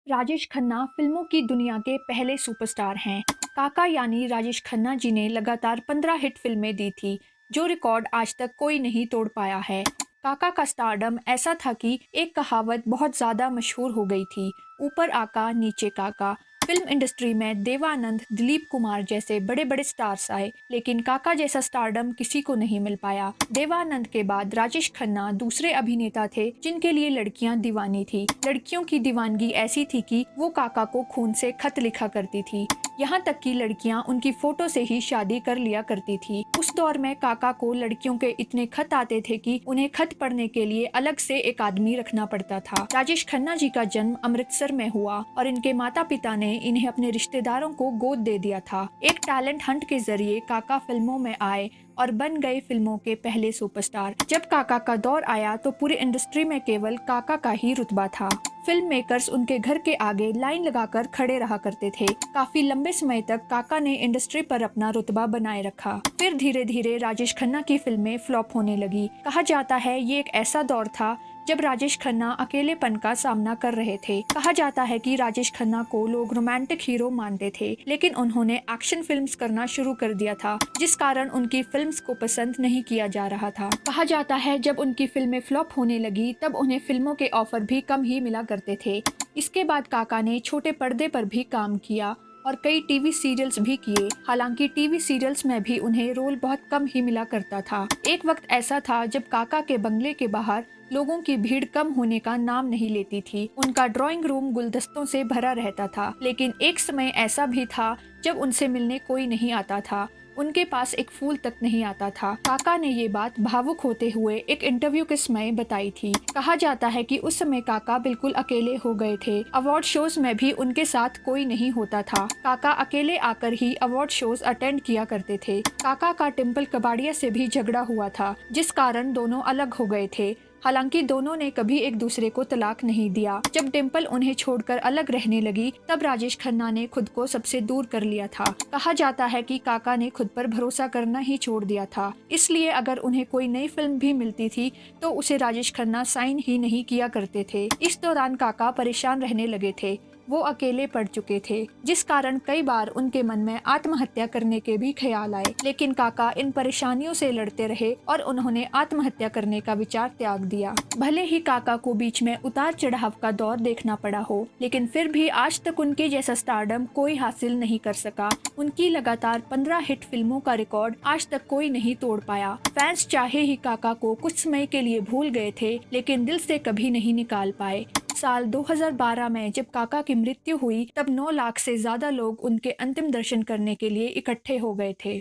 राजेश खन्ना फिल्मों की दुनिया के पहले सुपरस्टार हैं। काका यानी राजेश खन्ना जी ने लगातार 15 हिट फिल्में दी थी, जो रिकॉर्ड आज तक कोई नहीं तोड़ पाया है। काका का स्टारडम ऐसा था कि एक कहावत बहुत ज़्यादा मशहूर हो गई थी, ऊपर आका नीचे काका। फिल्म इंडस्ट्री में देवानंद, दिलीप कुमार जैसे बड़े बड़े स्टार्स आए, लेकिन काका जैसा स्टारडम किसी को नहीं मिल पाया। देवानंद के बाद राजेश खन्ना दूसरे अभिनेता थे जिनके लिए लड़कियां दीवानी थी। लड़कियों की दीवानगी ऐसी थी कि वो काका को खून से खत लिखा करती थी। यहाँ तक कि लड़कियां उनकी फोटो से ही शादी कर लिया करती थी। उस दौर में काका को लड़कियों के इतने खत आते थे कि उन्हें खत पढ़ने के लिए अलग से एक आदमी रखना पड़ता था। राजेश खन्ना जी का जन्म अमृतसर में हुआ और इनके माता पिता ने इन्हें अपने रिश्तेदारों को गोद दे दिया था। एक टैलेंट हंट के जरिए काका फिल्मों में आए और बन गए फिल्मों के पहले सुपरस्टार। जब काका का दौर आया तो पूरी इंडस्ट्री में केवल काका का ही रुतबा था। फिल्म मेकर्स उनके घर के आगे लाइन लगाकर खड़े रहा करते थे। काफी लंबे समय तक काका ने इंडस्ट्री पर अपना रुतबा बनाए रखा। फिर धीरे धीरे राजेश खन्ना की फिल्में फ्लॉप होने लगी। कहा जाता है ये एक ऐसा दौर था जब राजेश खन्ना अकेलेपन का सामना कर रहे थे। कहा जाता है कि राजेश खन्ना को लोग रोमांटिक हीरो मानते थे, लेकिन उन्होंने एक्शन फिल्म्स करना शुरू कर दिया था, जिस कारण उनकी फिल्म्स को पसंद नहीं किया जा रहा था। कहा जाता है जब उनकी फिल्में फ्लॉप होने लगी तब उन्हें फिल्मों के ऑफर भी कम ही मिला करते थे। इसके बाद काका ने छोटे पर्दे पर भी काम किया और कई टीवी सीरियल्स भी किए। हालांकि टीवी सीरियल्स में भी उन्हें रोल बहुत कम ही मिला करता था। एक वक्त ऐसा था जब काका के बंगले के बाहर लोगों की भीड़ कम होने का नाम नहीं लेती थी। उनका ड्राइंग रूम गुलदस्तों से भरा रहता था, लेकिन एक समय ऐसा भी था जब उनसे मिलने कोई नहीं आता था। उनके पास एक फूल तक नहीं आता था। काका ने ये बात भावुक होते हुए एक इंटरव्यू के समय बताई थी। कहा जाता है कि उस समय काका बिल्कुल अकेले हो गए थे। अवार्ड शोज में भी उनके साथ कोई नहीं होता था। काका अकेले आकर ही अवार्ड शोज अटेंड किया करते थे। काका का टिम्पल कबाड़िया से भी झगड़ा हुआ था, जिस कारण दोनों अलग हो गए थे। हालांकि दोनों ने कभी एक दूसरे को तलाक नहीं दिया। जब डिम्पल उन्हें छोड़कर अलग रहने लगी तब राजेश खन्ना ने खुद को सबसे दूर कर लिया था। कहा जाता है कि काका ने खुद पर भरोसा करना ही छोड़ दिया था, इसलिए अगर उन्हें कोई नई फिल्म भी मिलती थी तो उसे राजेश खन्ना साइन ही नहीं किया करते थे। इस दौरान काका परेशान रहने लगे थे। वो अकेले पड़ चुके थे, जिस कारण कई बार उनके मन में आत्महत्या करने के भी ख्याल आए, लेकिन काका इन परेशानियों से लड़ते रहे और उन्होंने आत्महत्या करने का विचार त्याग दिया। भले ही काका को बीच में उतार चढ़ाव का दौर देखना पड़ा हो, लेकिन फिर भी आज तक उनके जैसा स्टारडम कोई हासिल नहीं कर सका। उनकी लगातार 15 हिट फिल्मों का रिकॉर्ड आज तक कोई नहीं तोड़ पाया। फैंस चाहे ही काका को कुछ समय के लिए भूल गए थे, लेकिन दिल से कभी नहीं निकाल पाए। साल 2012 में जब काका की मृत्यु हुई तब 9 लाख से ज्यादा लोग उनके अंतिम दर्शन करने के लिए इकट्ठे हो गए थे।